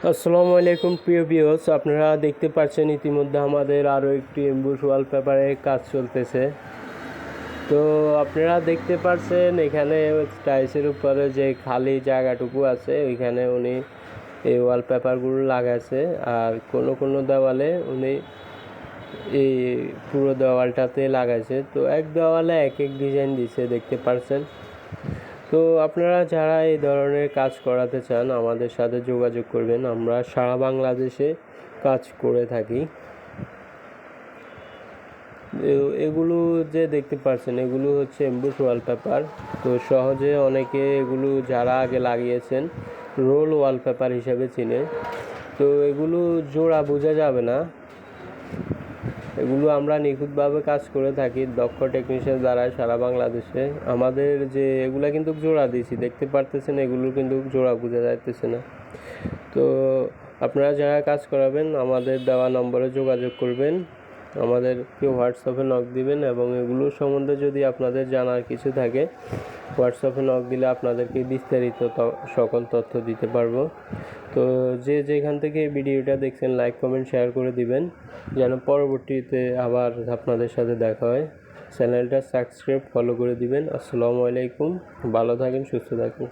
আসসালামু আলাইকুম প্রিয় ভিউয়ার্স, আপনারা দেখতে পাচ্ছেন ইতিমধ্যে আমাদের আরও একটি এমবুশ ওয়ালপেপারে কাজ চলতেছে। তো আপনারা দেখতে পাচ্ছেন এখানে টাইলসের উপরে যে খালি জায়গাটুকু আছে ওইখানে উনি এই ওয়ালপেপারগুলো লাগাইছে, আর কোনো দেওয়ালে উনি এই পুরো দেওয়ালটাতে লাগাইছে। তো এক দেওয়ালে এক এক ডিজাইন দিছে দেখতে পাচ্ছেন। তো আপনারা যারা এই ধরনের কাজ করাতে চান আমাদের সাথে যোগাযোগ করবেন, আমরা সারা বাংলাদেশে কাজ করে থাকি। এগুলো যে দেখতে পাচ্ছেন এগুলো হচ্ছে এমবুশ ওয়ালপেপার। তো সহজে অনেকে এগুলো যারা আগে লাগিয়েছেন রোল ওয়ালপেপার হিসেবে চিনে। তো এগুলো জোড়া বোঝা যাবে না, এগুলো আমরা নিখুঁতভাবে কাজ করে থাকি দক্ষ টেকনিশিয়ান দ্বারা সারা বাংলাদেশে। আমাদের যে এগুলা কিন্তু জোড়া দিয়েছি দেখতে পারতেছেন, এগুলো কিন্তু জোড়া বোঝা যাইতেছে না। তো আপনারা যারা কাজ করাবেন আমাদের দেওয়া নম্বরে যোগাযোগ করবেন, আমাদেরকে হোয়াটসঅ্যাপে নক দিবেন, এবং এগুলো সম্বন্ধে যদি আপনাদের জানার কিছু থাকে হোয়াটসঅ্যাপে নক দিলে আপনাদেরকে বিস্তারিত সকল তথ্য দিতে পারবো। তো যে যেখান থেকে এই ভিডিওটা দেখছেন লাইক কমেন্ট শেয়ার করে দিবেন যেন পরবর্তীতে আবার আপনাদের সাথে দেখা হয়। চ্যানেলটা সাবস্ক্রাইব ফলো করে দিবেন। আসসালামু আলাইকুম, ভালো থাকেন, সুস্থ থাকুন।